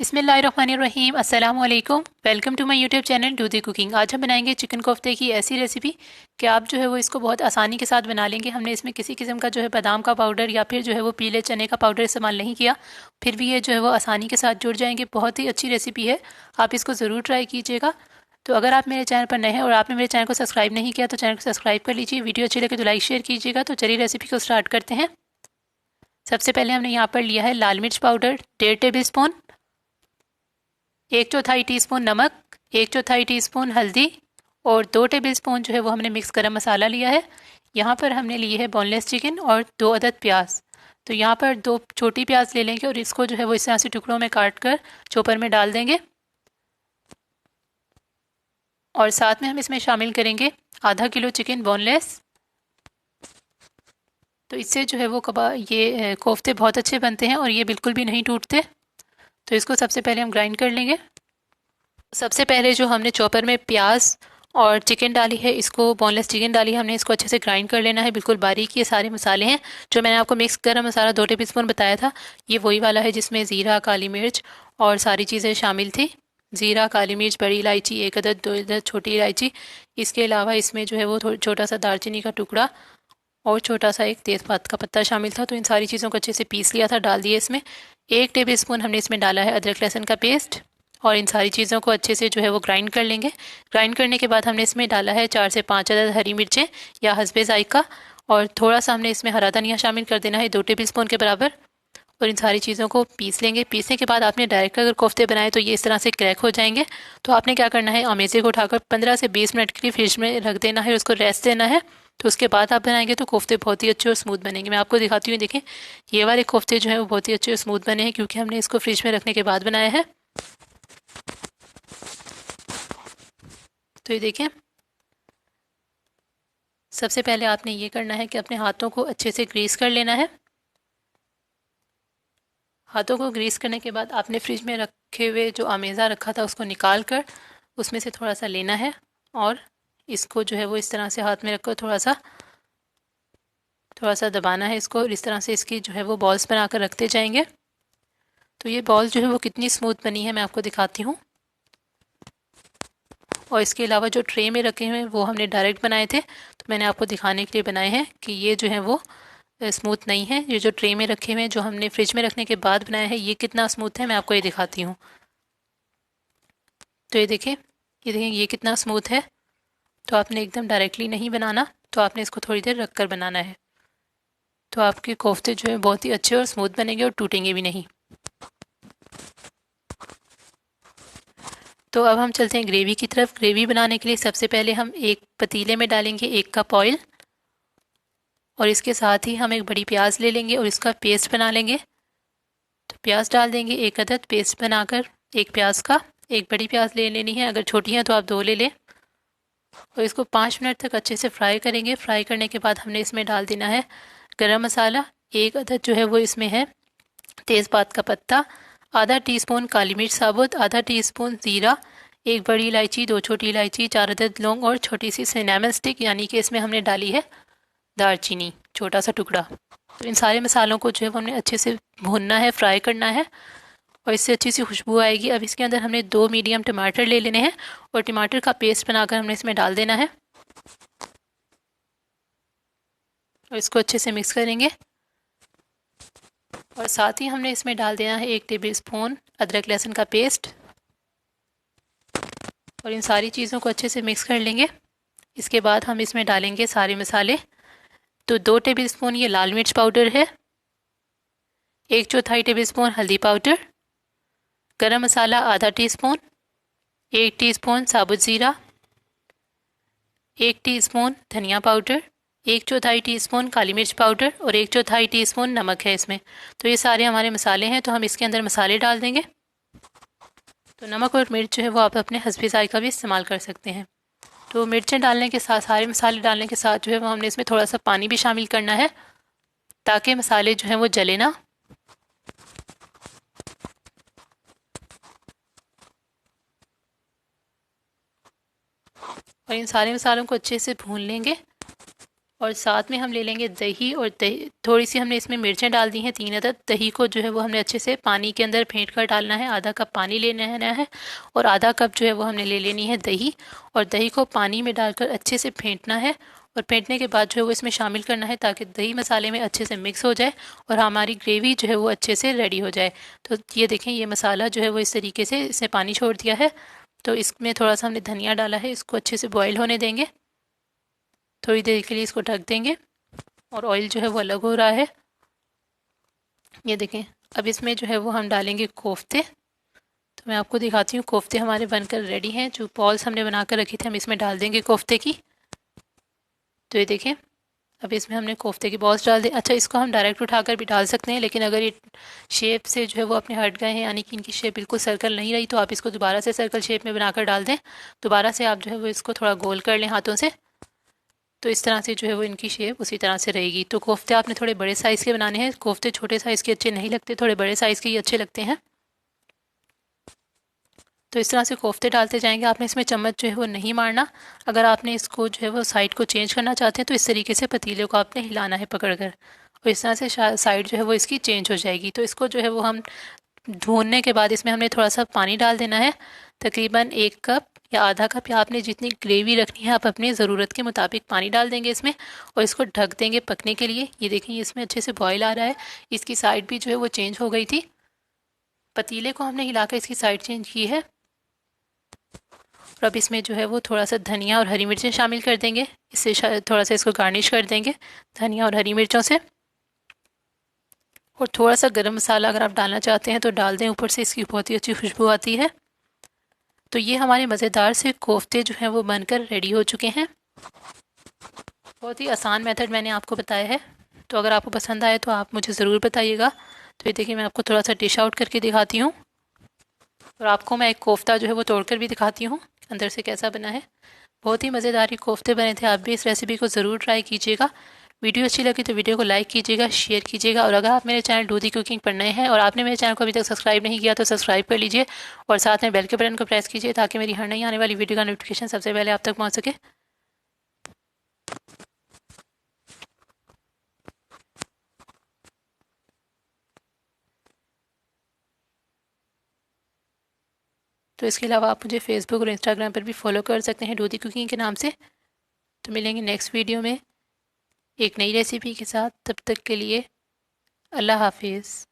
बिस्मिल्लाहिर्रहमानिर्रहीम अस्सलाम वालेकुम। Welcome to my YouTube channel do the cooking. आज हम बनाएंगे चिकन कोफ्ते की ऐसी रेसिपी कि आप जो है वो इसको बहुत आसानी के साथ बना लेंगे। हमने इसमें किसी किस्म का जो है बादाम का पाउडर या फिर जो है वो पीले चने का पाउडर इस्तेमाल नहीं किया, फिर भी ये जो है वो आसानी के साथ जुड़ जाएंगे। बहुत ही अच्छी रेसिपी है, आप इसको ज़रूर ट्राई कीजिएगा। तो अगर आप मेरे चैनल पर नए हैं और आपने मेरे चैनल को सब्सक्राइब नहीं किया तो चैनल को सब्सक्राइब कर लीजिए। वीडियो अच्छी लगे तो लाइक शेयर कीजिएगा। तो चलिए रेसिपी को स्टार्ट करते हैं। सबसे पहले हमने यहाँ पर लिया है लाल मिर्च पाउडर 1.5 टेबल स्पून, 1/4 टीस्पून नमक, 1/4 टीस्पून हल्दी और 2 टेबल स्पून जो है वो हमने मिक्स गरम मसाला लिया है। यहाँ पर हमने लिए है बोनलेस चिकन और 2 अदद प्याज। तो यहाँ पर 2 छोटी प्याज ले लेंगे और इसको जो है वो इस तरह से टुकड़ों में काट कर चॉपर में डाल देंगे। और साथ में हम इसमें शामिल करेंगे आधा किलो चिकन बोनलेस। तो इससे जो है वो ये कोफ्ते बहुत अच्छे बनते हैं और ये बिल्कुल भी नहीं टूटते। तो इसको सबसे पहले हम ग्राइंड कर लेंगे। सबसे पहले जो हमने चॉपर में प्याज और चिकन डाली है, इसको बोनलेस चिकन डाली है हमने, इसको अच्छे से ग्राइंड कर लेना है बिल्कुल बारीक। ये सारे मसाले हैं जो मैंने आपको मिक्स गरम मसाला 2 टेबल स्पून बताया था, ये वही वाला है जिसमें ज़ीरा, काली मिर्च और सारी चीज़ें शामिल थी। ज़ीरा, काली मिर्च, बड़ी इलायची 1 अदद, 2 अदद छोटी इलायची। इसके अलावा इसमें जो है वो छोटा सा दालचीनी का टुकड़ा और छोटा सा एक तेज़पात का पत्ता शामिल था। तो इन सारी चीज़ों को अच्छे से पीस लिया था, डाल दिए इसमें। 1 टेबल स्पून हमने इसमें डाला है अदरक लहसुन का पेस्ट और इन सारी चीज़ों को अच्छे से जो है वो ग्राइंड कर लेंगे। ग्राइंड करने के बाद हमने इसमें डाला है 4 से 5 अदद हरी मिर्चें या हस्बे जायका, और थोड़ा सा हमने इसमें हरा धनिया शामिल कर देना है 2 टेबल स्पून के बराबर। और इन सारी चीज़ों को पीस लेंगे। पीसने के बाद आपने डायरेक्ट अगर कोफ्ते बनाए तो ये इस तरह से क्रैक हो जाएंगे। तो आपने क्या करना है, अमेज़े को उठाकर 15 से 20 मिनट के लिए फ्रिज में रख देना है, उसको रेस्ट देना है। तो उसके बाद आप बनाएंगे तो कोफ्ते बहुत ही अच्छे और स्मूथ बनेंगे। मैं आपको दिखाती हूँ, देखें ये वाले कोफ्ते जो है वो बहुत ही अच्छे और स्मूथ बने हैं क्योंकि हमने इसको फ्रिज में रखने के बाद बनाया है। तो ये देखें, सबसे पहले आपने ये करना है कि अपने हाथों को अच्छे से ग्रीस कर लेना है। हाथों को ग्रीस करने के बाद आपने फ्रिज में रखे हुए जो अमेज़ा रखा था उसको निकाल कर उसमें से थोड़ा सा लेना है और इसको जो है वो इस तरह से हाथ में रखकर थोड़ा सा दबाना है इसको, और इस तरह से इसकी जो है वो बॉल्स बनाकर रखते जाएंगे। तो ये बॉल जो है वो कितनी स्मूथ बनी है मैं आपको दिखाती हूँ। और इसके अलावा जो ट्रे में रखे हुए हैं वो हमने डायरेक्ट बनाए थे, तो मैंने आपको दिखाने के लिए बनाए हैं कि ये जो है वो स्मूथ नहीं है। ये जो ट्रे में रखे हुए हैं जो हमने फ्रिज में रखने के बाद बनाया है, ये कितना स्मूथ है मैं आपको ये दिखाती हूँ। तो ये देखें ये कितना स्मूथ है। तो आपने एकदम डायरेक्टली नहीं बनाना, तो आपने इसको थोड़ी देर रख कर बनाना है। तो आपके कोफ्ते जो है बहुत ही अच्छे और स्मूथ बनेंगे और टूटेंगे भी नहीं। तो अब हम चलते हैं ग्रेवी की तरफ। ग्रेवी बनाने के लिए सबसे पहले हम एक पतीले में डालेंगे 1 कप ऑयल, और इसके साथ ही हम एक बड़ी प्याज ले लेंगे और इसका पेस्ट बना लेंगे। तो प्याज डाल देंगे 1 अदद, पेस्ट बनाकर एक प्याज का। एक बड़ी प्याज ले लेनी है, अगर छोटी है तो आप 2 ले लें। और इसको 5 मिनट तक अच्छे से फ्राई करेंगे। फ्राई करने के बाद हमने इसमें डाल देना है गरम मसाला 1 अदद जो है वो इसमें है, तेज़पात का पत्ता, ½ टीस्पून काली मिर्च साबुत, ½ टीस्पून ज़ीरा, एक बड़ी इलायची, 2 छोटी इलायची, 4 अदद लौंग और छोटी सी सिनेमन स्टिक, यानी कि इसमें हमने डाली है दालचीनी छोटा सा टुकड़ा। तो इन सारे मसालों को जो है वो हमने अच्छे से भूनना है, फ्राई करना है, और इससे अच्छी सी खुशबू आएगी। अब इसके अंदर हमने 2 मीडियम टमाटर ले लेने हैं और टमाटर का पेस्ट बनाकर हमने इसमें डाल देना है और इसको अच्छे से मिक्स करेंगे। और साथ ही हमने इसमें डाल देना है 1 टेबल स्पून अदरक लहसुन का पेस्ट, और इन सारी चीज़ों को अच्छे से मिक्स कर लेंगे। इसके बाद हम इसमें डालेंगे सारे मसाले। तो 2 टेबल स्पून ये लाल मिर्च पाउडर है, 1/4 टेबल स्पून हल्दी पाउडर, गरम मसाला ½ टीस्पून, 1 टीस्पून साबुत ज़ीरा, 1 टीस्पून धनिया पाउडर, 1/4 टीस्पून काली मिर्च पाउडर और 1/4 टीस्पून नमक है इसमें। तो ये सारे हमारे मसाले हैं, तो हम इसके अंदर मसाले डाल देंगे। तो नमक और मिर्च जो है वो आप अपने हस्बे जायका भी इस्तेमाल कर सकते हैं। तो मिर्चें डालने के साथ, सारे मसाले डालने के साथ जो है वो हमने इसमें थोड़ा सा पानी भी शामिल करना है ताकि मसाले जो हैं वो जले ना। और इन सारे मसालों को अच्छे से भून लेंगे। और साथ में हम ले लेंगे दही, और दही थोड़ी सी हमने इसमें मिर्चें डाल दी हैं 3 अदद। दही को जो है वो हमने अच्छे से पानी के अंदर फेंट कर डालना है। आधा कप पानी लेना है और आधा कप जो है वो हमने ले लेनी है दही, और दही को पानी में डालकर अच्छे से फेंटना है। और फेंटने के बाद जो है वो इसमें शामिल करना है ताकि दही मसाले में अच्छे से मिक्स हो जाए और हमारी ग्रेवी जो है वो अच्छे से रेडी हो जाए। तो ये देखें, ये मसाला जो है वो इस तरीके से इसने पानी छोड़ दिया है। तो इसमें थोड़ा सा हमने धनिया डाला है, इसको अच्छे से बॉईल होने देंगे। थोड़ी देर के लिए इसको ढक देंगे और ऑयल जो है वो अलग हो रहा है। ये देखें, अब इसमें जो है वो हम डालेंगे कोफ्ते। तो मैं आपको दिखाती हूँ, कोफ्ते हमारे बनकर रेडी हैं। जो बॉल्स हमने बना कर रखी थी हम इसमें डाल देंगे कोफ्ते की। तो ये देखें, अब इसमें हमने कोफ्ते की बॉल्स डाल दी। अच्छा, इसको हम डायरेक्ट उठाकर भी डाल सकते हैं, लेकिन अगर ये शेप से जो है वो अपने हट गए हैं, यानी कि इनकी शेप बिल्कुल सर्कल नहीं रही, तो आप इसको दोबारा से सर्कल शेप में बनाकर डाल दें। दोबारा से आप जो है वो इसको थोड़ा गोल कर लें हाथों से, तो इस तरह से जो है वो इनकी शेप उसी तरह से रहेगी। तो कोफ्ते आपने थोड़े बड़े साइज़ के बनाने हैं। कोफ्ते छोटे साइज़ के अच्छे नहीं लगते, थोड़े बड़े साइज़ के ही अच्छे लगते हैं। तो इस तरह से कोफ्ते डालते जाएंगे। आपने इसमें चम्मच जो है वो नहीं मारना। अगर आपने इसको जो है वो साइड को चेंज करना चाहते हैं तो इस तरीके से पतीले को आपने हिलाना है पकड़कर, और इस तरह से साइड जो है वो इसकी चेंज हो जाएगी। तो इसको जो है वो हम भूनने के बाद इसमें हमने थोड़ा सा पानी डाल देना है, तकरीबन 1 कप या आधा कप, या आपने जितनी ग्रेवी रखनी है आप अपनी ज़रूरत के मुताबिक पानी डाल देंगे इसमें, और इसको ढक देंगे पकने के लिए। ये देखें, इसमें अच्छे से बॉईल आ रहा है। इसकी साइड भी जो है वो चेंज हो गई थी। पतीले को हमने हिलाकर इसकी साइड चेंज की है। और अब इसमें जो है वो थोड़ा सा धनिया और हरी मिर्चें शामिल कर देंगे। इससे थोड़ा सा इसको गार्निश कर देंगे धनिया और हरी मिर्चों से। और थोड़ा सा गरम मसाला अगर आप डालना चाहते हैं तो डाल दें ऊपर से, इसकी बहुत ही अच्छी खुशबू आती है। तो ये हमारे मज़ेदार से कोफ्ते जो हैं वो बनकर रेडी हो चुके हैं। बहुत ही आसान मेथड मैंने आपको बताया है। तो अगर आपको पसंद आए तो आप मुझे ज़रूर बताइएगा। तो ये देखिए, मैं आपको थोड़ा सा डिश आउट करके दिखाती हूँ, और आपको मैं एक कोफ्ता जो है वो तोड़कर भी दिखाती हूँ अंदर से कैसा बना है। बहुत ही मज़ेदार ये कोफ्ते बने थे। आप भी इस रेसिपी को ज़रूर ट्राई कीजिएगा। वीडियो अच्छी लगी तो वीडियो को लाइक कीजिएगा, शेयर कीजिएगा, और अगर आप मेरे चैनल दूधी कुकिंग पर नए हैं और आपने मेरे चैनल को अभी तक सब्सक्राइब नहीं किया तो सब्सक्राइब कर लीजिए, और साथ में बेल के बटन को प्रेस कीजिए ताकि मेरी हर नई आने वाली वीडियो का नोटिफिकेशन सबसे पहले आप तक पहुँच सके। तो इसके अलावा आप मुझे फेसबुक और इंस्टाग्राम पर भी फॉलो कर सकते हैं दूधी कुकिंग के नाम से। तो मिलेंगे नेक्स्ट वीडियो में एक नई रेसिपी के साथ। तब तक के लिए अल्लाह हाफिज़।